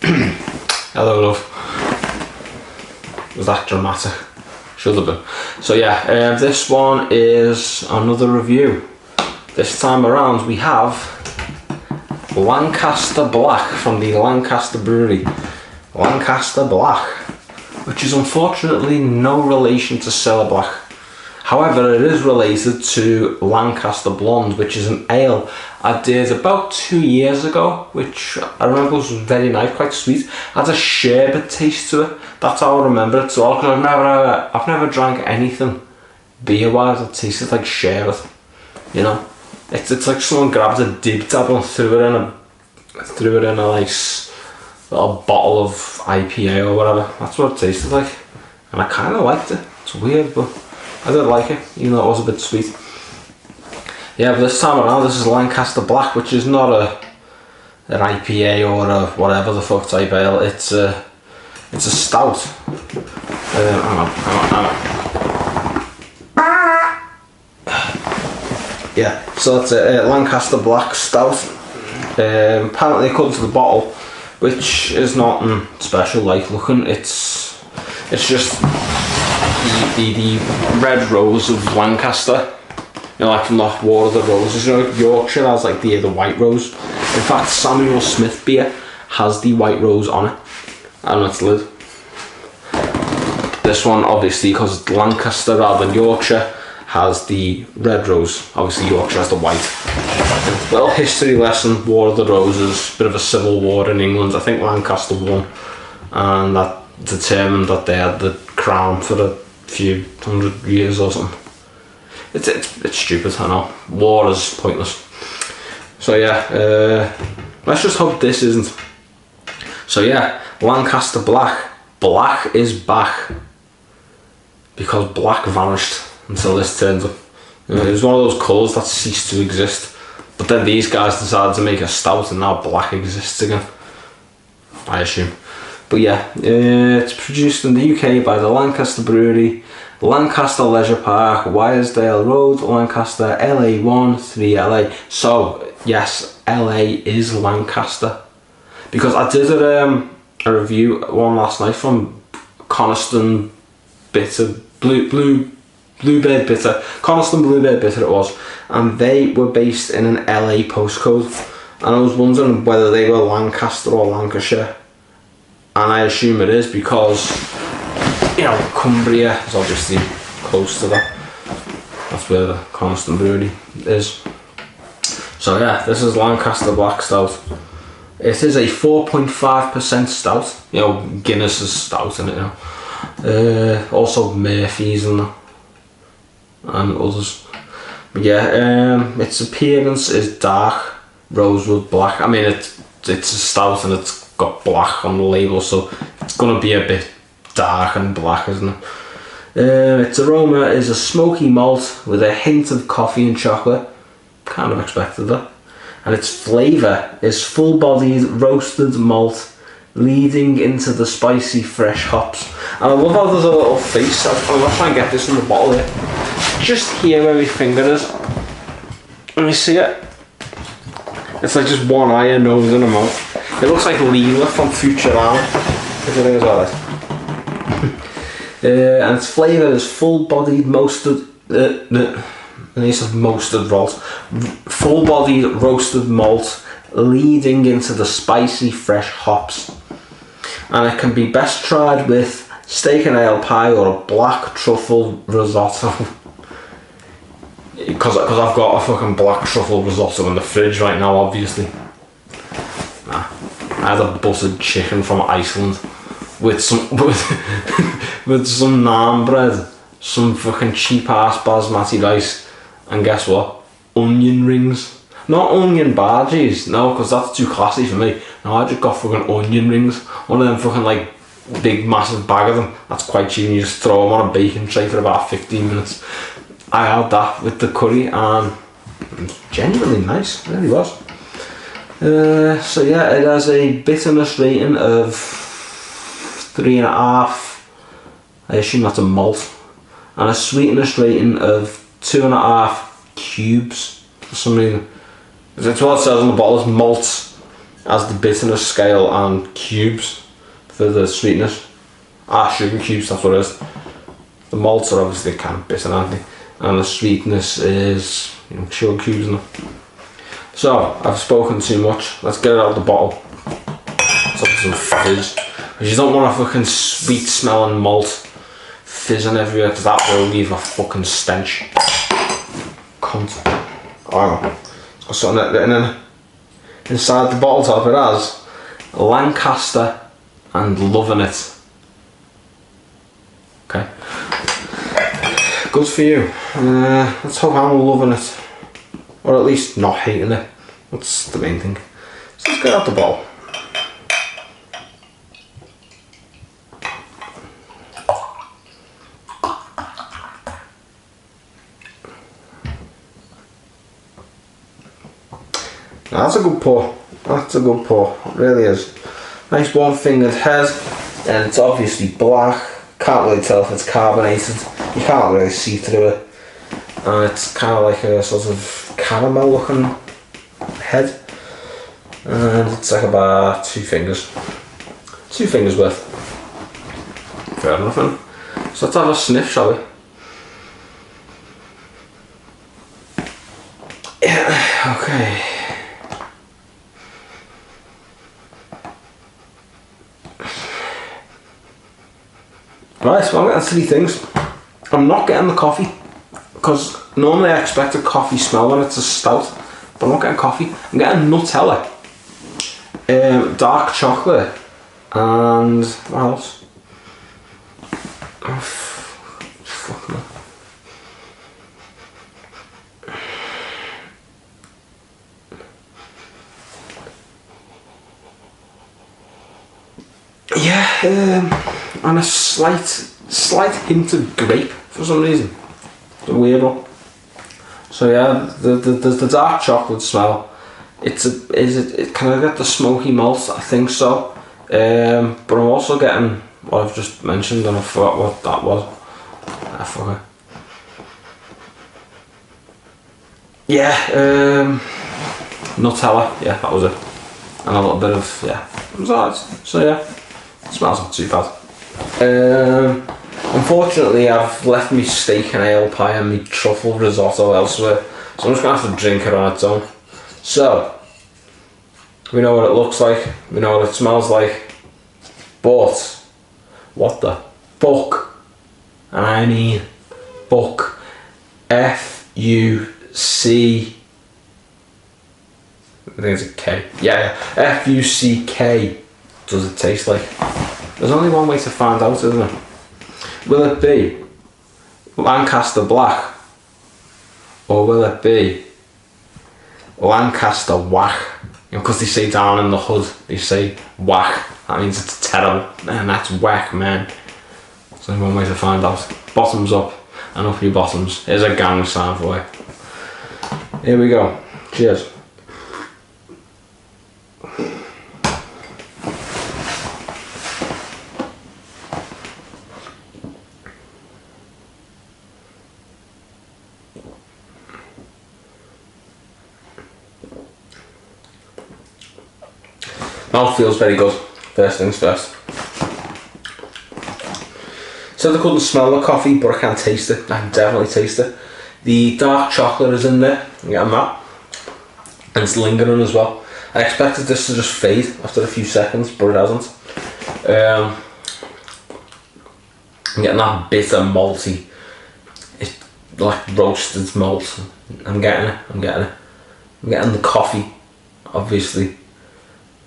Hello, love. Was that dramatic? Should have been. So yeah, this one is another review. This time around we have Lancaster Black from the Lancaster Brewery. Lancaster Black, which is unfortunately no relation to Cellar Black. However, it is related to Lancaster Blonde, which is an ale I did about 2 years ago, which I remember was very nice, quite sweet. Had a sherbet taste to it. That's how I remember it so well, because I've never drank anything beer-wise that tasted like sherbet. You know, it's like someone grabbed a dib tab and threw it in a nice little bottle of IPA or whatever. That's what it tasted like, and I kind of liked it. It's weird, but I did like it, even though it was a bit sweet. Yeah, but this time around, this is Lancaster Black, which is not an IPA or a whatever the fuck type ale. It's a stout. Hang on. Yeah, so it's a Lancaster Black stout. Apparently, according to the bottle, which is nothing special like looking, it's just the red rose of Lancaster, you know, like from the War of the Roses. You know, Yorkshire has like the white rose. In fact, Samuel Smith beer has the white rose on it, and its lid. This one, obviously, because it's Lancaster rather than Yorkshire, has the red rose. Obviously, Yorkshire has the white. Little history lesson: War of the Roses, bit of a civil war in England. I think Lancaster won, and that determined that they had the crown for a few hundred years or something. It's stupid, I know. War is pointless. So yeah, let's just hope this isn't. So yeah, Lancaster Black. Black is back, because black vanished until this turns up. You know, it was one of those colours that ceased to exist, but then these guys decided to make a stout and now black exists again, I assume. But yeah, it's produced in the UK by the Lancaster Brewery, Lancaster Leisure Park, Wyresdale Road, Lancaster, LA1 3LA. So yes, LA is Lancaster, because I did a review one last night from Coniston Bitter, Bluebird Bitter, Coniston Bluebird Bitter it was, and they were based in an LA postcode, and I was wondering whether they were Lancaster or Lancashire. And I assume it is, because, you know, Cumbria is obviously close to that. That's where the Coniston Brewery is. So yeah, this is Lancaster Black Stout. It is a 4.5% stout. You know, Guinness is stout in it, you know. Also Murphy's and others. But yeah, its appearance is dark rosewood black. I mean, it's a stout and it's got black on the label, so it's gonna be a bit dark and black, isn't it? Its aroma is a smoky malt with a hint of coffee and chocolate. Kind of expected that. And its flavour is full-bodied roasted malt leading into the spicy fresh hops. And I love how there's a little face. I'm gonna try and get this in the bottle here. Just here where my finger is. Let me see it. It's like just one eye, a nose and a mouth. It looks like Leela from Futurama, if it is alright. And its flavour is full-bodied full-bodied roasted malt leading into the spicy fresh hops. And it can be best tried with steak and ale pie or a black truffle risotto. Because I've got a fucking black truffle risotto in the fridge right now, obviously. Nah, I had a buttered chicken from Iceland with some with some naan bread, some fucking cheap ass basmati rice, and guess what? Onion rings. Not onion bhajis, no, because that's too classy for me. No, I just got fucking onion rings. One of them fucking like big massive bag of them. That's quite cheap, and you just throw them on a baking tray for about 15 minutes. I had that with the curry and it was genuinely nice, it really was. So yeah, it has a bitterness rating of 3.5. I assume that's a malt. And a sweetness rating of 2.5 cubes for some reason. That's what it says on the bottle, is malt has the bitterness scale and cubes for the sweetness. Sugar cubes, that's what it is. The malts are obviously kind of bitter, aren't they? And the sweetness is, you know, sugar cubes in it. So, I've spoken too much. Let's get it out of the bottle. Let's have some fizz. Because you don't want a fucking sweet smelling malt fizzing everywhere, because that will leave a fucking stench. Cunt. Oh, it's got something written in. Inside the bottle top it has Lancaster and loving it. Okay. Good for you. Let's hope I'm loving it. Or at least not hating it. That's the main thing. So let's get out the bottle. Now that's a good pour. That's a good pour. It really is. Nice one-fingered head. And it's obviously black. Can't really tell if it's carbonated. You can't really see through it. And it's kind of like a sort of caramel looking head. And it's like about 2 fingers. 2 fingers worth. Fair enough, then. So let's have a sniff, shall we? Yeah, okay. Right, so I'm getting 3 things. I'm not getting the coffee, because normally I expect a coffee smell when it's a stout, but I'm not getting coffee. I'm getting Nutella, dark chocolate, and what else? Oh, fuck me. Yeah, and a slight hint of grape for some reason. It's a weird one. So yeah, the dark chocolate smell. Can I get the smoky malt? I think so. But I'm also getting what I've just mentioned, and I forgot what that was. I forgot. Yeah, Nutella. Yeah, that was it. And a little bit of, yeah, it was alright. So yeah, it smells not too bad. Unfortunately, I've left me steak and ale pie and me truffle risotto elsewhere, so I'm just gonna have to drink it on its own. So, we know what it looks like, we know what it smells like, but what the fuck? And I mean fuck. F-U-C, I think it's a K. Yeah, F-U-C-K does it taste like? There's only one way to find out, isn't there? Will it be Lancaster Black, or will it be Lancaster Whack? You know, because they say down in the hood, they say whack. That means it's terrible. Man, that's whack, man. There's only one way to find out. Bottoms up, and up your bottoms. Here's a gang sign for you. Here we go. Cheers. Mouth feels very good, first things first. So I couldn't smell the coffee, but I can taste it. I can definitely taste it. The dark chocolate is in there, I'm getting that. And it's lingering as well. I expected this to just fade after a few seconds, but it hasn't. I'm getting that bitter malty, it's like roasted malt. I'm getting it. I'm getting the coffee, obviously,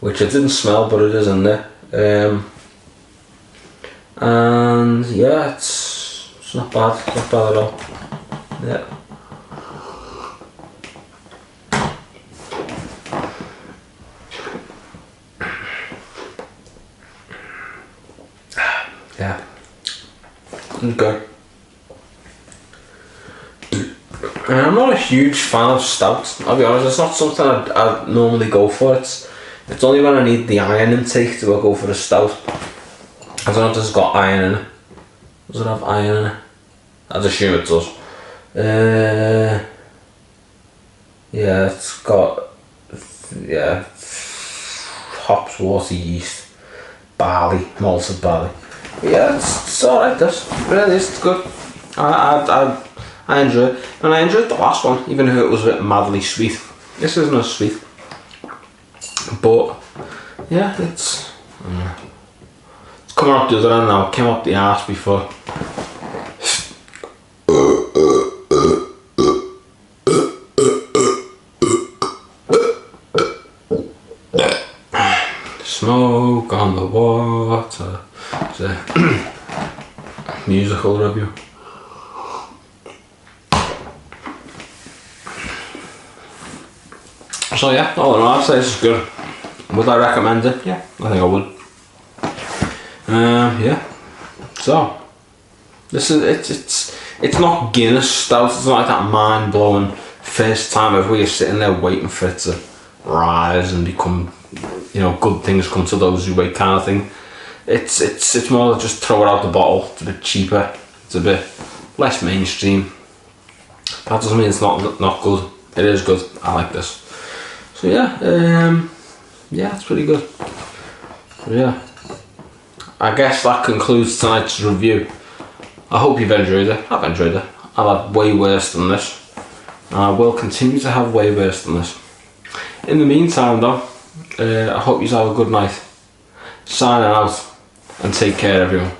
which I didn't smell, but it is in there. And yeah, it's not bad. It's not bad at all. Yeah. Yeah. Okay. And I'm not a huge fan of stouts, I'll be honest. It's not something I'd normally go for. It's only when I need the iron intake do I go for a stout. I don't know if this has got iron in it. Does it have iron in it? I'd assume it does. Yeah, it's got, yeah, hops, water, yeast, barley, malted barley. But yeah, it's alright. This really is, it's good. I enjoy it, and I enjoyed the last one, even though it was a bit madly sweet. This isn't as sweet, but yeah, it's coming up the other end now. It came up the arse before. Smoke on the water. It's a musical review. So yeah, all in all, I'd say this is good. Would I recommend it? Yeah, I think I would. Yeah. So this is it's not Guinness stout. It's not like that mind blowing first time ever where you're sitting there waiting for it to rise and become, you know, good things come to those who wait kind of thing. It's more like just throw it out the bottle. It's a bit cheaper. It's a bit less mainstream. That doesn't mean it's not good. It is good. I like this. So yeah, yeah, it's pretty good. So yeah, I guess that concludes tonight's review. I hope you've enjoyed it. I've enjoyed it. I've had way worse than this, and I will continue to have way worse than this. In the meantime though, I hope you have a good night. Signing out, and take care everyone.